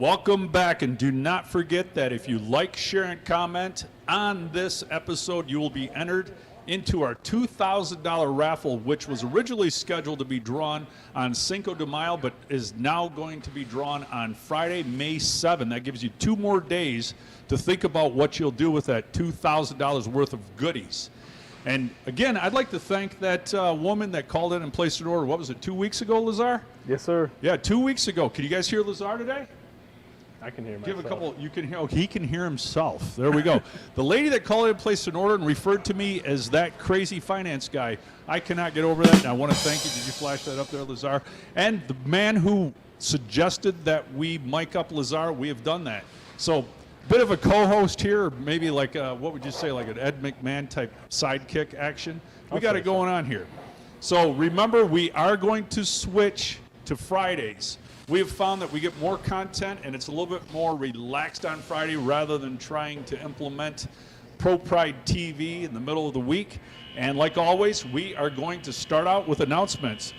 Welcome back, and do not forget that if you like, share, and comment on this episode, you will be entered into our $2,000 raffle, which was originally scheduled to be drawn on Cinco de Mayo, but is now going to be drawn on Friday, May 7th. That gives you 2 more days to think about what you'll do with that $2,000 worth of goodies. And again, I'd like to thank that woman that called in and placed an order. What was it, 2 weeks ago, Lazar? Yes, sir. Yeah, 2 weeks ago. Can you guys hear Lazar today? I can hear myself. Give a couple. You can hear. Oh, he can hear himself. There we go. The lady that called in and placed an order and referred to me as that crazy finance guy. I cannot get over that, and I want to thank you. Did you flash that up there, Lazar? And the man who suggested that we mic up Lazar, we have done that. So, bit of a co-host here, maybe like what would you say, like an Ed McMahon type sidekick action. We got it going on here. So remember, we are going to switch to Fridays. We have found that we get more content, and it's a little bit more relaxed on Friday rather than trying to implement ProPride TV in the middle of the week. And like always, we are going to start out with announcements.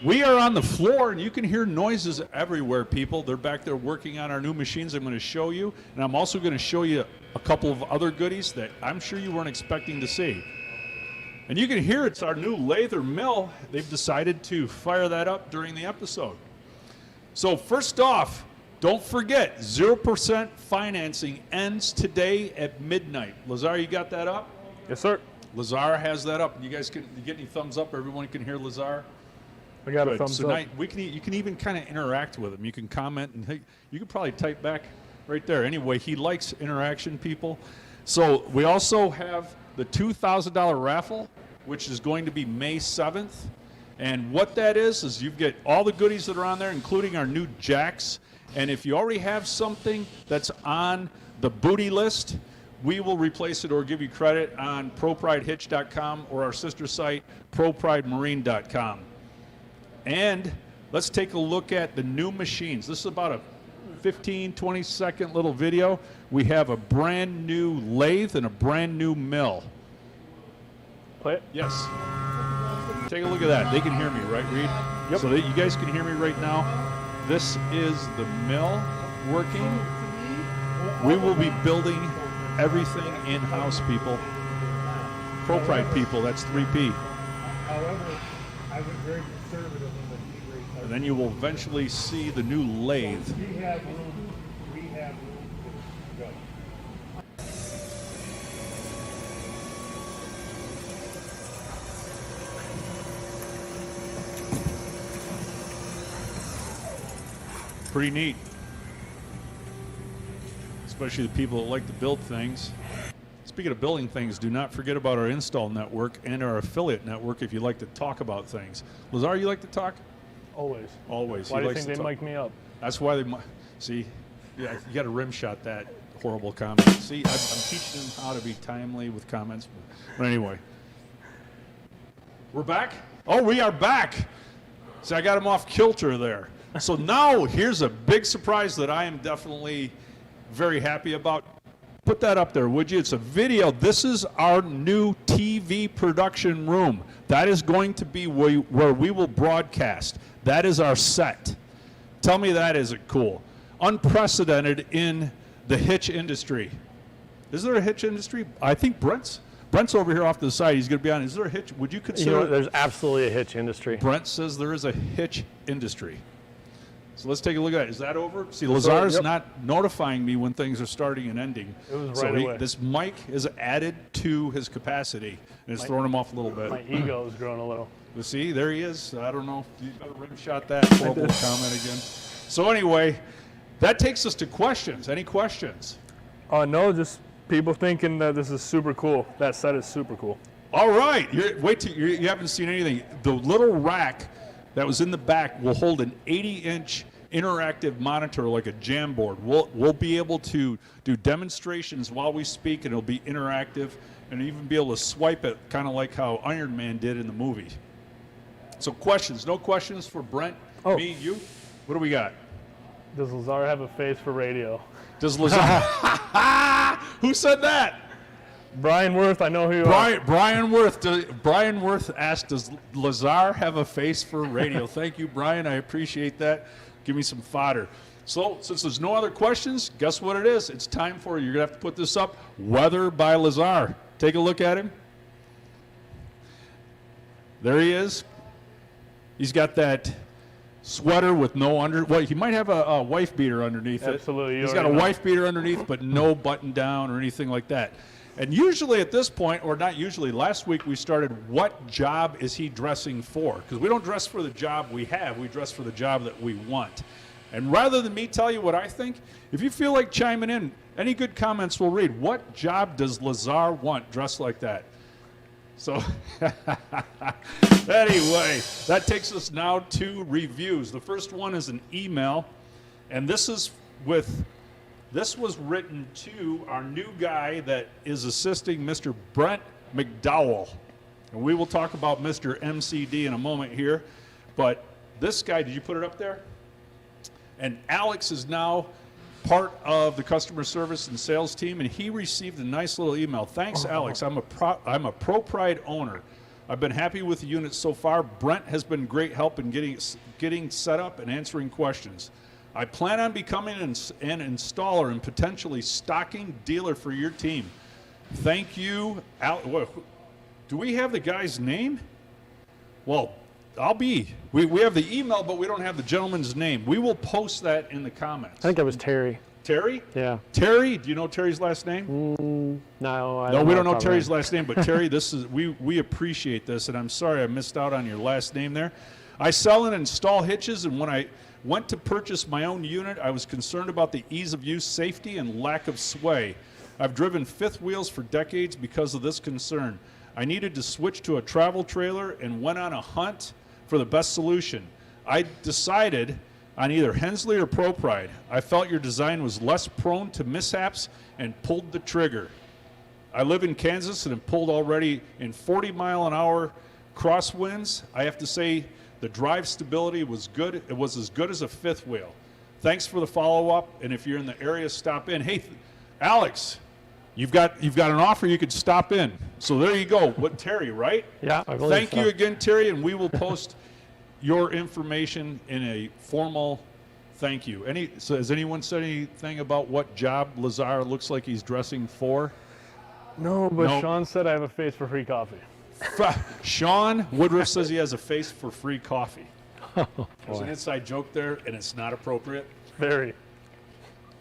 We are on the floor, and you can hear noises everywhere, people. They're back there working on our new machines I'm going to show you. And I'm also going to show you a couple of other goodies that I'm sure you weren't expecting to see. And you can hear it's our new lathe or mill. They've decided to fire that up during the episode. So first off, don't forget, 0% financing ends today at midnight. Lazar, you got that up? Yes, sir. Lazar has that up. You guys can you get any thumbs up? Everyone can hear Lazar? I got Good. a thumbs so up. You can even kind of interact with him. You can comment, and you can probably type back right there. Anyway, he likes interaction, people. So we also have the $2,000 raffle, which is going to be May 7th. And what that is you get all the goodies that are on there, including our new jacks. And if you already have something that's on the booty list, we will replace it or give you credit on ProPrideHitch.com or our sister site, ProPrideMarine.com. And let's take a look at the new machines. This is about a 15, 20-second little video. We have a brand new lathe and a brand new mill. Play it? Yes. Take a look at that. They can hear me, right, Reed? Yep. So you guys can hear me right now. This is the mill working. We will be building everything in-house, people. ProPride people, that's 3P. However, I was very conservative in the heat rate. And then you will eventually see the new lathe. We have room to go. Pretty neat. Especially the people that like to build things. Speaking of building things, do not forget about our install network and our affiliate network if you like to talk about things. Lazar, you like to talk? Always. Always. Why He do you likes think to they talk. mic me up? That's why they see. Yeah, you got to rim shot that horrible comment. See, I'm teaching them how to be timely with comments. But anyway, we're back. Oh, we are back. See, I got him off kilter there. So now here's a big surprise that I am definitely very happy about. Put that up there, would you? It's a video. This is our new TV production room. That is going to be where we will broadcast. That is our set. Tell me that isn't cool. Unprecedented in the hitch industry. Is there a hitch industry? I think Brent's over here off to the side. He's going to be on. Is there a hitch? Would you consider? There's absolutely a hitch industry. Brent says there is a hitch industry. So let's take a look at it. Is that over? See, Lazar's Yep. not notifying me when things are starting and ending. It was so right away. this mic is added to his capacity, and it's throwing him off a little bit. My ego is growing a little. But see, there he is. I don't know. You better rim shot that horrible comment again. So anyway, that takes us to questions. Any questions? No, just people thinking that this is super cool. That set is super cool. All right. Wait till you haven't seen anything. The little rack that was in the back will hold an 80-inch interactive monitor like a Jamboard. We'll be able to do demonstrations while we speak, and it'll be interactive, and even be able to swipe it kind of like how Iron Man did in the movie. So questions. No questions for Brent, me, you? What do we got? Does Lazar have a face for radio? Does Lazar? Who said that? Brian Worth, I know who you are. Brian Worth asked, does Lazar have a face for radio? Thank you, Brian. I appreciate that. Give me some fodder. So since there's no other questions, guess what it is? It's time for you. You're going to have to put this up. Weather by Lazar. Take a look at him. There he is. He's got that sweater with no under. Well, he might have a wife beater underneath it. Absolutely. He's got a wife beater underneath, but no button down or anything like that. And usually at this point, or not usually, last week we started, what job is he dressing for? Because we don't dress for the job we have. We dress for the job that we want. And rather than me tell you what I think, if you feel like chiming in, any good comments we'll read. What job does Lazar want dressed like that? So anyway, that takes us now to reviews. The first one is an email, and this was written to our new guy that is assisting Mr. Brent McDowell. And we will talk about Mr. MCD in a moment here. But this guy, did you put it up there? And Alex is now part of the customer service and sales team, and he received a nice little email. Thanks, Alex. I'm a ProPride owner. I've been happy with the unit so far. Brent has been great help in getting set up and answering questions. I plan on becoming an installer and potentially stocking dealer for your team. Thank you, do we have the guy's name? Well, we have the email, but we don't have the gentleman's name. We will post that in the comments. I think that was Terry. Terry? Yeah. Terry, do you know Terry's last name? No, we don't know Terry's last name, but Terry, we appreciate this, and I'm sorry I missed out on your last name there. I sell and install hitches, and when I went to purchase my own unit, I was concerned about the ease of use, safety, and lack of sway. I've driven fifth wheels for decades because of this concern. I needed to switch to a travel trailer and went on a hunt for the best solution. I decided on either Hensley or ProPride. I felt your design was less prone to mishaps and pulled the trigger. I live in Kansas and have pulled already in 40-mile-an-hour crosswinds. I have to say the drive stability was good. It was as good as a fifth wheel. Thanks for the follow-up, and if you're in the area, stop in. Hey, Alex, you've got an offer. You could stop in. So there you go. What, Terry, right? Yeah, I believe Thank so. you again, Terry, and we will post your information in a formal thank you. So has anyone said anything about what job Lazar looks like he's dressing for? No, but Nope. Sean said I have a face for free coffee. Sean Woodruff says he has a face for free coffee. There's an inside joke there, and it's not appropriate. Very.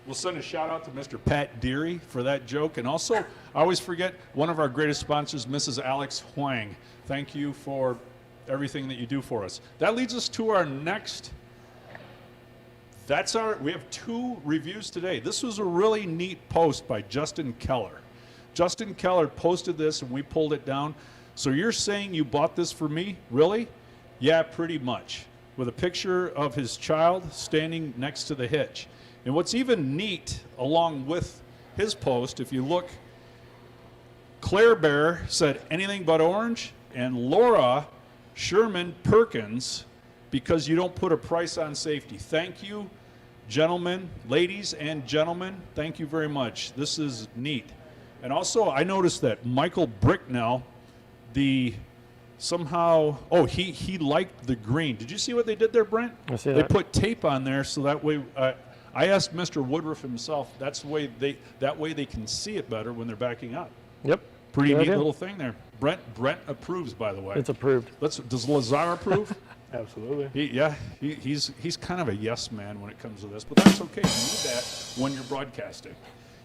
We'll send a shout out to Mr. Pat Deary for that joke. And also, I always forget one of our greatest sponsors, Mrs. Alex Huang. Thank you for everything that you do for us. That leads us to our next. We have 2 reviews today. This was a really neat post by Justin Keller. Justin Keller posted this and we pulled it down. So you're saying you bought this for me? Really? Yeah, pretty much. With a picture of his child standing next to the hitch. And what's even neat along with his post, if you look, Claire Bear said anything but orange, and Laura Sherman Perkins, because you don't put a price on safety. Thank you, gentlemen, ladies and gentlemen. Thank you very much. This is neat. And also, I noticed that Michael Bricknell, he liked the green. Did you see what they did there, Brent? I see They that. put tape on there so that way. I asked Mr. Woodruff himself. That's the way they can see it better when they're backing up. Yep. Pretty Good neat idea. little thing there. Brent approves, by the way. It's approved. Does Lazar approve? Absolutely. He's kind of a yes man when it comes to this, but that's okay. You need that when you're broadcasting.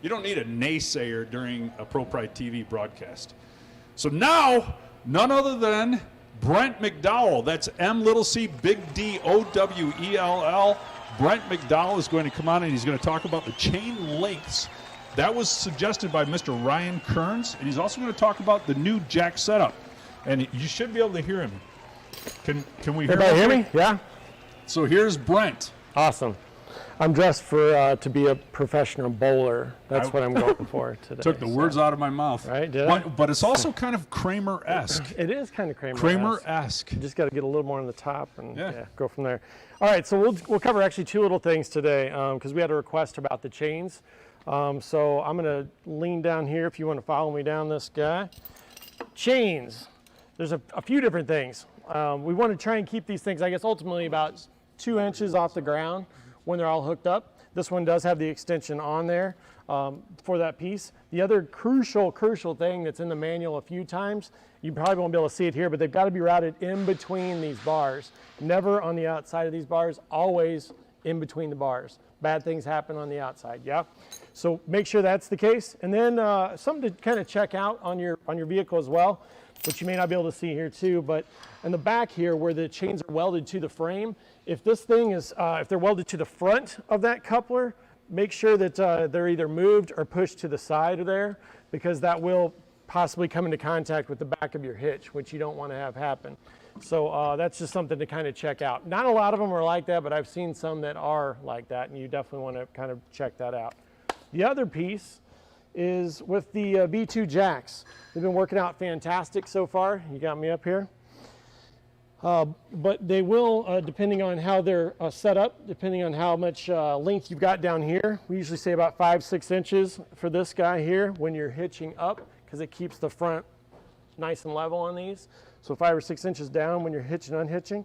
You don't need a naysayer during a ProPride TV broadcast. So now, none other than Brent McDowell. That's M-C big D O-W-E-L-L. Brent McDowell is going to come on and he's going to talk about the chain lengths. That was suggested by Mr. Ryan Kearns, and he's also going to talk about the new jack setup. And you should be able to hear him. Can we hear Everybody hear him? me? Yeah? So here's Brent. Awesome. I'm dressed to be a professional bowler. That's what I'm going for today. Took the words out of my mouth. Right, did I? But it's also kind of Kramer-esque. It is kind of Kramer. Kramer-esque. You just got to get a little more on the top and Yeah. go from there. All right, so we'll cover actually 2 little things today because we had a request about the chains. So I'm going to lean down here if you want to follow me down this guy. Chains. There's a few different things. We want to try and keep these things, I guess, ultimately about 2 inches off the ground. when they're all hooked up. This one does have the extension on there for that piece. The other crucial thing that's in the manual a few times, you probably won't be able to see it here, but they've got to be routed in between these bars. Never on the outside of these bars, always in between the bars. Bad things happen on the outside, yeah? So make sure that's the case. And then something to kind of check out on your vehicle as well, which you may not be able to see here too, but in the back here where the chains are welded to the frame, if this thing is, if they're welded to the front of that coupler, make sure that they're either moved or pushed to the side of there, because that will possibly come into contact with the back of your hitch, which you don't want to have happen. So that's just something to kind of check out. Not a lot of them are like that, but I've seen some that are like that, and you definitely want to kind of check that out. The other piece is with the V2 jacks. They've been working out fantastic so far. You got me up here. But they will, depending on how they're set up, depending on how much length you've got down here. We usually say about 5-6 inches for this guy here when you're hitching up, because it keeps the front nice and level on these. So 5 or 6 inches down when you're hitching and unhitching.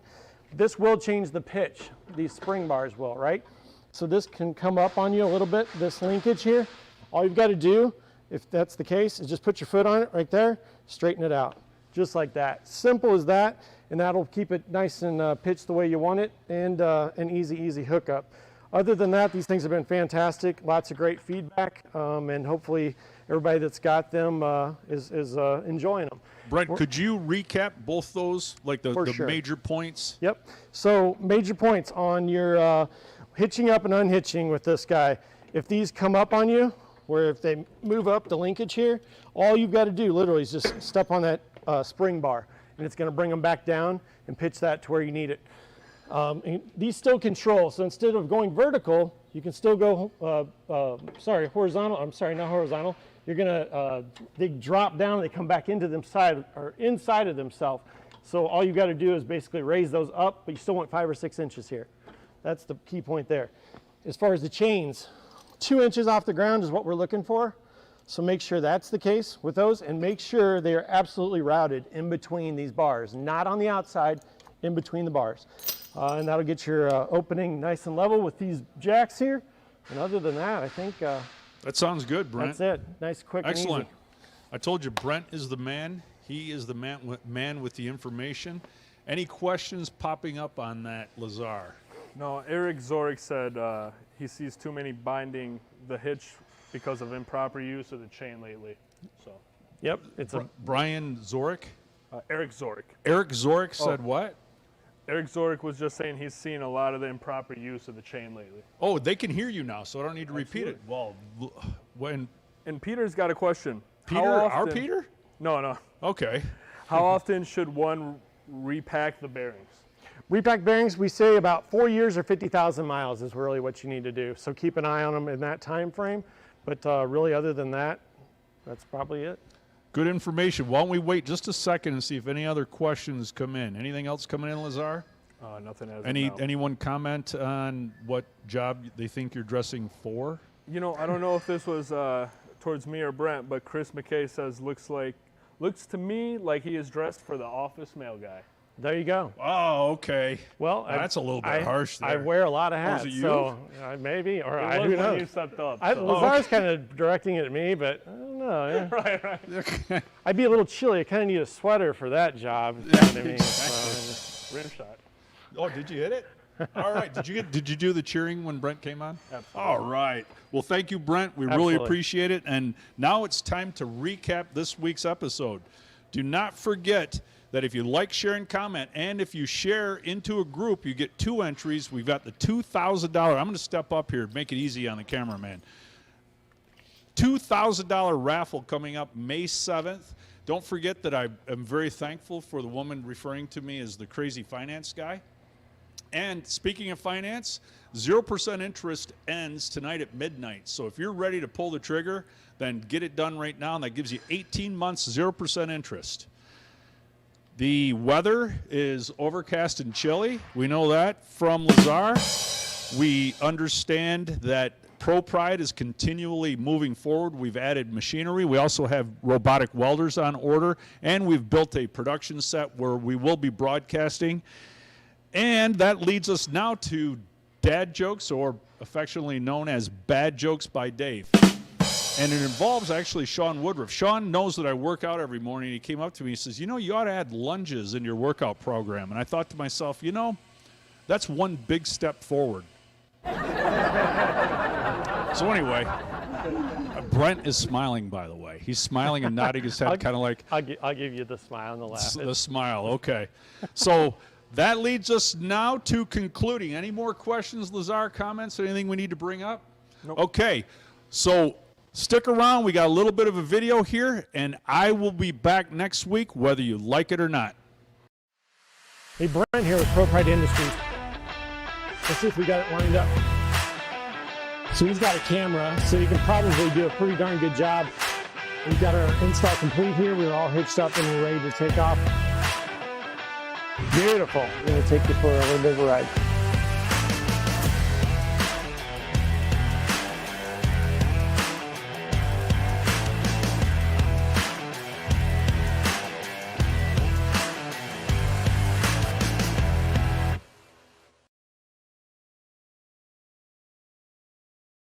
This will change the pitch. These spring bars will, right? So this can come up on you a little bit, this linkage here. All you've got to do, if that's the case, is just put your foot on it right there, straighten it out, just like that. Simple as that, and that'll keep it nice and pitched the way you want it, and an easy hookup. Other than that, these things have been fantastic, lots of great feedback, and hopefully everybody that's got them is enjoying them. Brent, could you recap both those, like the Sure. major points? Yep. So major points on your hitching up and unhitching with this guy. If these come up on you, where if they move up the linkage here, all you've got to do literally is just step on that spring bar, and it's going to bring them back down and pitch that to where you need it. And these still control, so instead of going vertical, you can still go, horizontal. I'm sorry, not horizontal. You're gonna, they drop down and they come back into them side, or inside of themselves. So all you gotta do is basically raise those up, but you still want 5 or 6 inches here. That's the key point there. As far as the chains, 2 inches off the ground is what we're looking for. So make sure that's the case with those, and make sure they are absolutely routed in between these bars, not on the outside, in between the bars. And that'll get your opening nice and level with these jacks here. And other than that, I think That sounds good, Brent. that's it. Nice, quick, Excellent. and easy. I told you Brent is the man. He is the man with the information. Any questions popping up on that, Lazar? No, Eric Zorik said he sees too many binding the hitch because of improper use of the chain lately. So, Yep, it's a Brian Zorik? Eric Zorik. Eric Zorik said what? Eric Zorik was just saying he's seen a lot of the improper use of the chain lately. Oh, they can hear you now, so I don't need to repeat it. Well, when And Peter's got a question. Peter, How our often- Peter? No. Okay. How often should one repack the bearings? repack bearings. We say about 4 years or 50,000 miles is really what you need to do. So keep an eye on them in that time frame. But really, other than that, that's probably it. Good information. Why don't we wait just a second and see if any other questions come in? Anything else coming in, Lazar? Nothing as of Any now. anyone comment on what job they think you're dressing for? You know, I don't know if this was towards me or Brent, but Chris McKay says looks to me like he is dressed for the office mail guy. There you go. Oh, okay. Well, That's a little bit harsh there. I wear a lot of hats, is it you? so maybe, or It I was who when knows. you stepped up. so. Lazar's kind of directing it at me, but I don't know. Yeah. right. I'd be a little chilly. I kind of need a sweater for that job. You know what I mean? So, Rim shot. Oh, did you hit it? All right. Did you do the cheering when Brent came on? Absolutely. All right. Well, thank you, Brent. We really Absolutely. appreciate it. And now it's time to recap this week's episode. Do not forget that if you like, share, and comment, and if you share into a group, you get 2 entries. We've got the $2,000. I'm going to step up here, make it easy on the cameraman. $2,000 raffle coming up May 7th. Don't forget that I am very thankful for the woman referring to me as the crazy finance guy. And speaking of finance, 0% interest ends tonight at midnight. So if you're ready to pull the trigger, then get it done right now, and that gives you 18 months, 0% interest. The weather is overcast and chilly. We know that from Lazar. We understand that ProPride is continually moving forward. We've added machinery. We also have robotic welders on order, and we've built a production set where we will be broadcasting. And that leads us now to Dad Jokes, or affectionately known as Bad Jokes by Dave. And it involves actually Sean Woodruff. Sean knows that I work out every morning. He came up to me and says, you know, you ought to add lunges in your workout program. And I thought to myself, you know, that's one big step forward. So anyway, Brent is smiling, by the way. He's smiling and nodding his head, kind of like... I'll give you the smile and the laugh. The smile, okay. So that leads us now to concluding. Any more questions, Lazar, comments, anything we need to bring up? Nope. Okay, so stick around. We got a little bit of a video here, and I will be back next week, whether you like it or not. Hey, Brent here with ProPride Industries. Let's see if we got it lined up. So he's got a camera, so he can probably do a pretty darn good job. We've got our install complete here. We're all hitched up and we're ready to take off. Beautiful. I'm going to take you for a little bit of a ride.